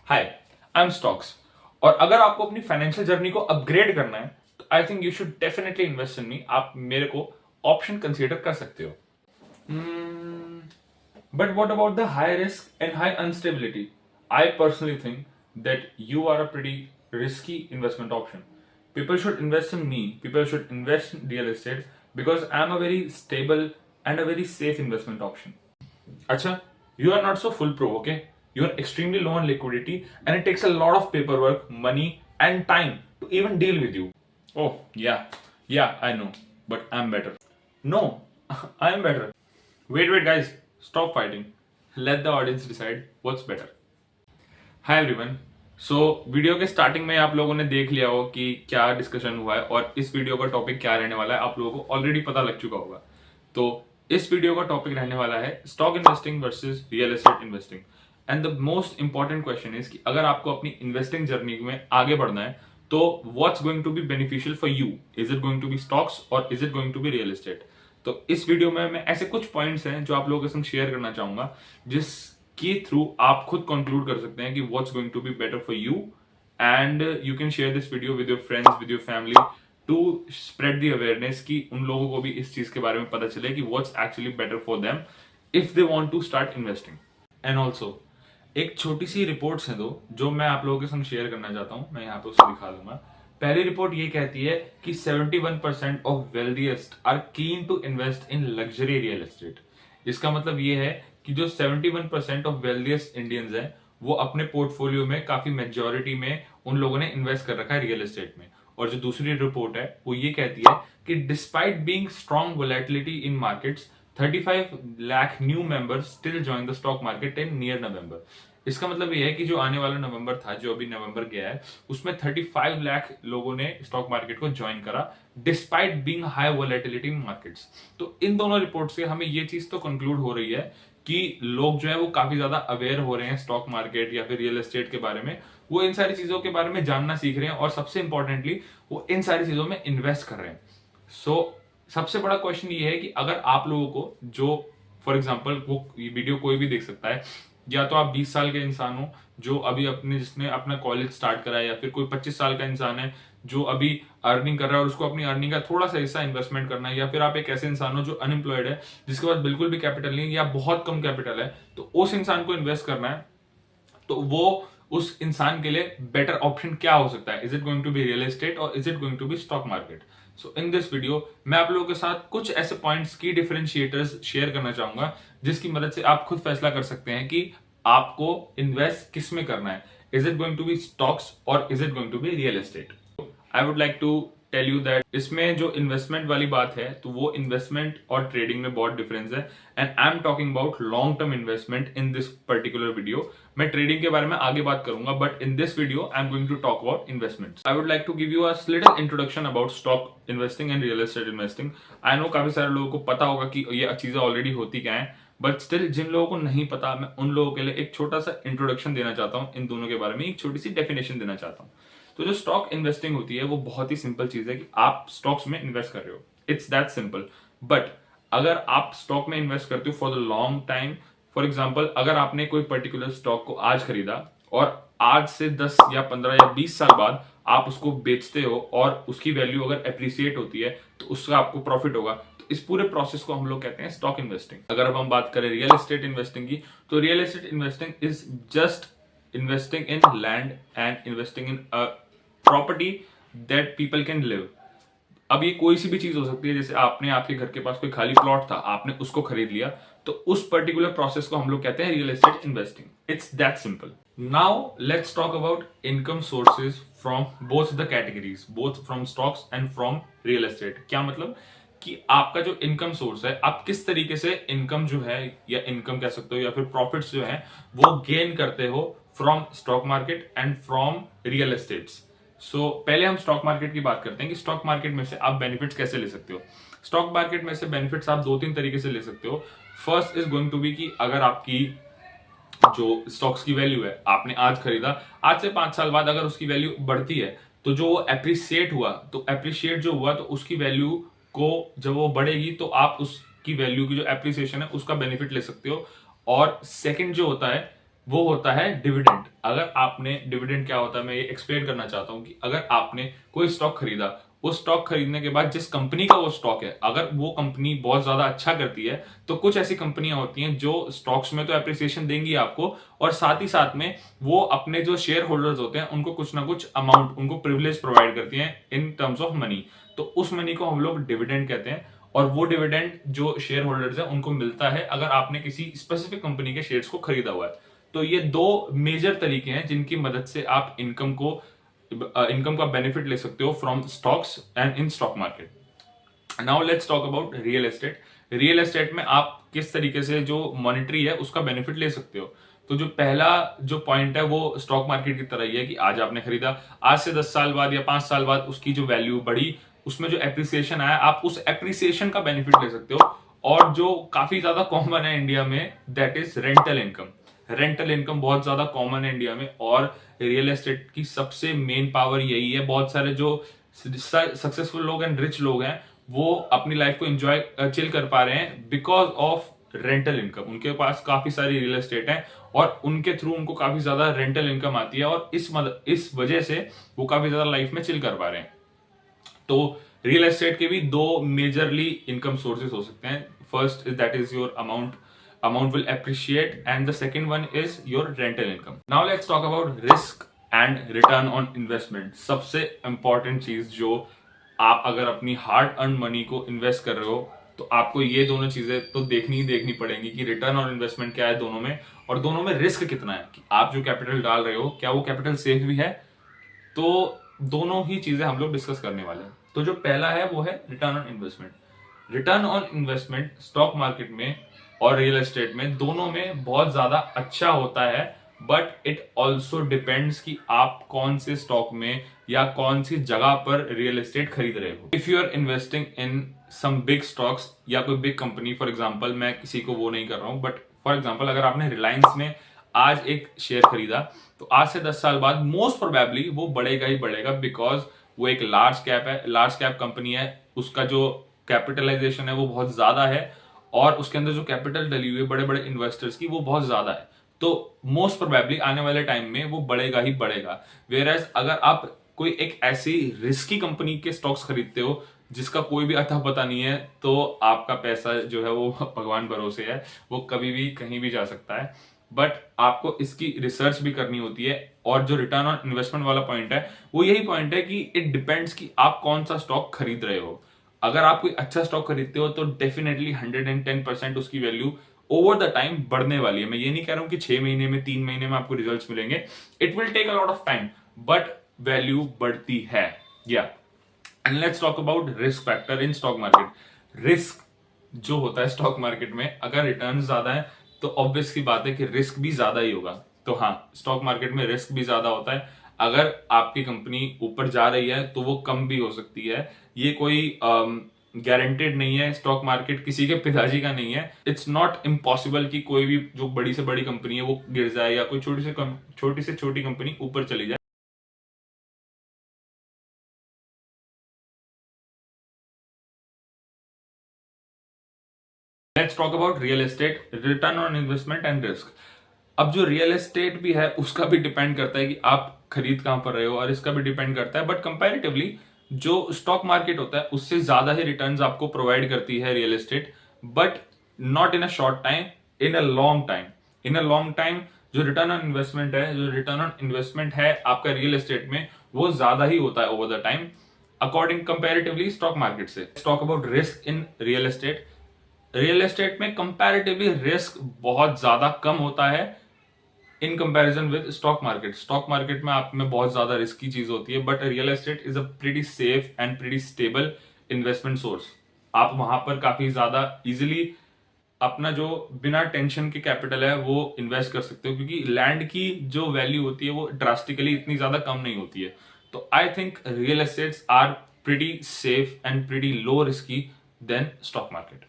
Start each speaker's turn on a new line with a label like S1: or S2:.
S1: Hi, I am stocks. और अगर आपको अपनी फाइनेंशियल जर्नी को अपग्रेड करना है तो I think you should definitely invest in me. आप मेरे को ऑप्शन कंसीडर कर सकते हो। But what about the high risk and high instability? I personally think that you are a pretty risky investment option. People should invest in me. People should invest in real estate because I am a very stable and a very safe investment option. Acha, you are not so full pro, okay? You are extremely low on liquidity and it takes a lot of paperwork, money, and time to even deal with you. Oh, yeah, I know, but I'm better. No, I am better. Wait, guys, stop fighting. Let the audience decide what's better. Hi everyone. So video के starting में आप लोगों ने देख लिया हो कि क्या डिस्कशन हुआ है और इस वीडियो का टॉपिक क्या रहने वाला है, आप लोगों को ऑलरेडी पता लग चुका होगा। तो इस वीडियो का टॉपिक रहने वाला है stock investing versus real estate investing. And the most important question is कि अगर आपको अपनी इन्वेस्टिंग जर्नी में आगे बढ़ना है तो what's going to be beneficial for you? Is it going to be stocks और is it going to be real estate? तो इस वीडियो में मैं ऐसे कुछ पॉइंट्स हैं जो आप लोगों के संग शेयर करना चाहूंगा, जिसके थ्रू आप खुद कंक्लूड कर सकते हैं कि what's going to be better for you, and you can share this video with your friends, with your family, to spread the awareness कि उन लोगों को भी इस चीज के बारे में पता चले कि what's actually better for them if they want to start investing. And also एक छोटी सी रिपोर्ट्स हैं दो जो मैं आप लोगों के संग शेयर करना चाहता हूं, मैं यहाँ पे उसे दिखा दूंगा। पहली रिपोर्ट ये कहती है कि 71% of wealthiest are keen to invest in luxury real estate. इसका मतलब ये है कि जो 71% ऑफ वेल्दीएस्ट इंडियंस हैं वो अपने पोर्टफोलियो में काफी मेजोरिटी में उन लोगों ने इन्वेस्ट कर रखा है रियल एस्टेट में। और जो दूसरी रिपोर्ट है वो ये कहती है कि despite being strong volatility in markets 35 lakh new members still join the stock market in near November. इसका मतलब ये है कि जो आने वाला नवंबर था, जो अभी नवंबर गया है, उसमें 35 लाख लोगों ने स्टॉक मार्केट को ज्वाइन करा despite being high volatility in markets. तो इन दोनों रिपोर्ट से हमें ये चीज तो कंक्लूड हो रही है कि लोग जो है वो काफी ज्यादा अवेयर हो रहे हैं स्टॉक मार्केट या फिर रियल एस्टेट के बारे में। वो इन सारी चीजों के बारे में जानना सीख रहे हैं और सबसे इंपॉर्टेंटली वो इन सारी चीजों में इन्वेस्ट कर रहे हैं। सो सबसे बड़ा क्वेश्चन ये है कि अगर आप लोगों को, जो फॉर एग्जाम्पल वो वीडियो कोई भी देख सकता है, या तो आप 20 साल के इंसान हो जो अभी जिसने अपना कॉलेज स्टार्ट करा है, या फिर कोई 25 साल का इंसान है जो अभी अर्निंग कर रहा है और उसको अपनी अर्निंग का थोड़ा सा हिस्सा इन्वेस्टमेंट करना है, या फिर आप एक ऐसे इंसान हो जो अनएम्प्लॉयड है जिसके पास बिल्कुल भी कैपिटल नहीं है या बहुत कम कैपिटल है, तो उस इंसान को इन्वेस्ट करना है, तो वो उस इंसान के लिए बेटर ऑप्शन क्या हो सकता है? Is it going to be real estate और is it going to be stock market? So in this video मैं आप लोगों के साथ कुछ ऐसे पॉइंट्स की डिफरेंशिएटर्स शेयर करना चाहूंगा जिसकी मदद से आप खुद फैसला कर सकते हैं कि आपको इन्वेस्ट किस में करना है। Is it going to be stocks और is it going to be real estate? I would like to tell you that इसमें जो इन्वेस्टमेंट वाली बात है तो वो इन्वेस्टमेंट और ट्रेडिंग में बहुत डिफरेंस है, and I am talking about long term investment in this particular video. मैं ट्रेडिंग के बारे में आगे बात करूंगा, but in this video I am going to talk about investment. I would like to give you a little introduction about stock investing and real estate investing. I know काफी सारे लोगों को पता होगा कि ये चीजें ऑलरेडी होती क्या है, बट स्टिल जिन लोगों को नहीं पता, मैं उन लोगों के लिए एक छोटा सा इंट्रोडक्शन देना चाहता हूँ इन दोनों के बारे में, एक छोटी सी डेफिनेशन देना चाहता हूँ। तो जो स्टॉक इन्वेस्टिंग होती है वो बहुत ही सिंपल चीज है कि आप स्टॉक्स में इन्वेस्ट कर रहे हो, इट्स दैट सिंपल। बट अगर आप स्टॉक में इन्वेस्ट करते हो for the long time, for example अगर आपने कोई पर्टिकुलर स्टॉक को आज खरीदा और आज से 10 या 15 या 20 साल बाद आप उसको बेचते हो और उसकी वैल्यू अगर एप्रिसिएट होती है तो उसका आपको प्रॉफिट होगा, तो इस पूरे प्रोसेस को हम लोग कहते हैं स्टॉक इन्वेस्टिंग। अगर अब हम बात करें रियल एस्टेट इन्वेस्टिंग की, तो real estate investing is just investing in land and investing in property that people can live. अब ये कोई सी भी चीज हो सकती है, जैसे आपके घर के पास कोई खाली प्लॉट था, आपने उसको खरीद लिया, तो उस पर्टिकुलर प्रोसेस को हम लोग कहते हैं real estate investing. It's that simple. Now let's talk about income sources from both the categories, both from stocks and from real estate. क्या मतलब कि आपका जो इनकम सोर्स है, आप किस तरीके से इनकम जो है, या इनकम कह सकते हो या फिर प्रॉफिट्स जो है वो गेन करते हो from stock market and from real estates. So पहले हम स्टॉक मार्केट की बात करते हैं कि स्टॉक मार्केट में से आप बेनिफिट्स कैसे ले सकते हो। स्टॉक मार्केट में से बेनिफिट्स आप 2-3 तरीके से ले सकते हो। First is going to be कि अगर आपकी जो स्टॉक्स की वैल्यू है, आपने आज खरीदा, आज से 5 साल बाद अगर उसकी वैल्यू बढ़ती है तो जो एप्रिसिएट हुआ, तो एप्रिसिएट जो हुआ तो उसकी वैल्यू को जब वो बढ़ेगी तो आप उसकी वैल्यू की जो एप्रिसिएशन है उसका बेनिफिट ले सकते हो। और सेकंड जो होता है वो होता है डिविडेंड। अगर आपने डिविडेंड क्या होता है मैं ये एक्सप्लेन करना चाहता हूं कि अगर आपने कोई स्टॉक खरीदा, उस स्टॉक खरीदने के बाद जिस कंपनी का वो स्टॉक है, अगर वो कंपनी बहुत ज्यादा अच्छा करती है तो कुछ ऐसी कंपनियां होती हैं जो स्टॉक्स में तो एप्रिसिएशन देंगी आपको, और साथ ही साथ में वो अपने जो शेयर होल्डर्स होते हैं उनको कुछ ना कुछ अमाउंट, उनको प्रिविलेज प्रोवाइड करती हैं इन टर्म्स ऑफ मनी। तो उस मनी को हम लोग डिविडेंड कहते हैं, और वो डिविडेंड जो शेयर होल्डर्स है उनको मिलता है अगर आपने किसी स्पेसिफिक कंपनी के शेयर्स को खरीदा हुआ है। तो ये दो मेजर तरीके हैं जिनकी मदद से आप इनकम का बेनिफिट ले सकते हो from stocks and in stock market. Now let's talk about real estate. Real estate में आप किस तरीके से जो मॉनेटरी है उसका बेनिफिट ले सकते हो। तो जो पहला जो पॉइंट है वो स्टॉक मार्केट की तरह ही है कि आज आपने खरीदा, आज से 10 साल बाद या 5 साल बाद उसकी जो वैल्यू बढ़ी, उसमें जो एप्रिसिएशन आया, आप उस एप्रिसिएशन का बेनिफिट ले सकते हो। और जो काफी ज्यादा कॉमन है इंडिया में, that is rental income. Rental income बहुत ज्यादा कॉमन है इंडिया में, और रियल एस्टेट की सबसे मेन पावर यही है। बहुत सारे जो सक्सेसफुल लोग एंड रिच लोग हैं वो अपनी लाइफ को एंजॉय चिल कर पा रहे हैं बिकॉज ऑफ रेंटल इनकम। उनके पास काफी सारी रियल एस्टेट है और उनके थ्रू उनको काफी ज्यादा रेंटल इनकम आती है, और इस वजह से वो काफी ज्यादा लाइफ में चिल कर पा रहे हैं। तो रियल एस्टेट के भी दो मेजरली इनकम सोर्सेज हो सकते हैं। First is that is your amount will appreciate, and the second one is your rental income. Now let's talk about risk and return on investment. सबसे important चीज जो आप अगर अपनी हार्ड अर्न मनी को इन्वेस्ट कर रहे हो तो आपको ये दोनों चीजें तो देखनी ही देखनी पड़ेंगी कि रिटर्न और इन्वेस्टमेंट क्या है दोनों में, और दोनों में रिस्क कितना है कि आप जो कैपिटल डाल रहे हो क्या वो कैपिटल सेफ भी है। तो दोनों ही चीजें हम लोग डिस्कस करने वाले हैं। तो जो पहला है वो है return on investment. Return on investment stock market में और रियल एस्टेट में दोनों में बहुत ज्यादा अच्छा होता है, बट इट ऑल्सो डिपेंड्स कि आप कौन से स्टॉक में या कौन सी जगह पर रियल एस्टेट खरीद रहे हो। If you are investing in some big stocks या कोई बिग कंपनी, फॉर एग्जांपल मैं किसी को वो नहीं कर रहा हूं, बट फॉर एग्जांपल अगर आपने रिलायंस में आज एक शेयर खरीदा तो आज से 10 साल बाद मोस्ट प्रोबेबली वो बढ़ेगा ही बढ़ेगा, बिकॉज वो एक लार्ज कैप है, लार्ज कैप कंपनी है, उसका जो कैपिटलाइजेशन है वो बहुत ज्यादा है, और उसके अंदर जो कैपिटल डली हुई है बड़े बड़े इन्वेस्टर्स की वो बहुत ज्यादा है। तो मोस्ट प्रोबेबली आने वाले टाइम में वो बढ़ेगा ही बढ़ेगा। वेयर अगर आप कोई एक ऐसी रिस्की कंपनी के स्टॉक्स खरीदते हो जिसका कोई भी अता पता नहीं है, तो आपका पैसा जो है वो भगवान भरोसे है, वो कभी भी कहीं भी जा सकता है। बट आपको इसकी रिसर्च भी करनी होती है। और जो रिटर्न ऑन इन्वेस्टमेंट वाला पॉइंट है वो यही पॉइंट है कि इट डिपेंड्स कि आप कौन सा स्टॉक खरीद रहे हो। अगर आप कोई अच्छा स्टॉक खरीदते हो तो डेफिनेटली 110% उसकी वैल्यू ओवर द टाइम बढ़ने वाली है। मैं ये नहीं कह रहा हूं कि 6 महीने में 3 महीने में आपको रिजल्ट्स मिलेंगे, it will take a lot of time, but value बढ़ती है। या and let's talk about risk factor in stock market. Risk जो होता है स्टॉक मार्केट में, अगर रिटर्न ज्यादा है तो ऑब्वियस की बात है कि रिस्क भी ज्यादा ही होगा। तो हाँ, स्टॉक मार्केट में रिस्क भी ज्यादा होता है। अगर आपकी कंपनी ऊपर जा रही है तो वो कम भी हो सकती है। ये कोई गारंटेड नहीं है। स्टॉक मार्केट किसी के पिताजी का नहीं है। इट्स नॉट इम्पॉसिबल कि कोई भी जो बड़ी से बड़ी कंपनी है वो गिर जाए या कोई छोटी से छोटी कंपनी ऊपर चली जाए। Let's talk about real estate, return on investment and risk. अब जो रियल एस्टेट भी है उसका भी डिपेंड करता है कि आप खरीद कहां पर रहे हो, और इसका भी डिपेंड करता है, बट कंपैरेटिवली जो स्टॉक मार्केट होता है उससे ज्यादा ही रिटर्न्स आपको प्रोवाइड करती है real estate, but not in a short time, in a long time. In a long time जो रिटर्न ऑन इन्वेस्टमेंट है, जो रिटर्न ऑन इन्वेस्टमेंट है आपका रियल एस्टेट में, वो ज्यादा ही होता है over the time according comparatively stock market से। Talk about risk in real estate. Real estate में कंपैरेटिवली रिस्क बहुत ज्यादा कम होता है in comparison with stock market. Stock market में आप में बहुत ज्यादा रिस्की चीज होती है, but real estate is a pretty safe and pretty stable investment source. आप वहां पर काफी ज्यादा इजिली अपना जो बिना टेंशन के कैपिटल है वो इन्वेस्ट कर सकते हो, क्योंकि लैंड की जो वैल्यू होती है वो ड्रास्टिकली इतनी ज्यादा कम नहीं होती है। तो I think real estates are pretty safe and pretty low risky than stock market.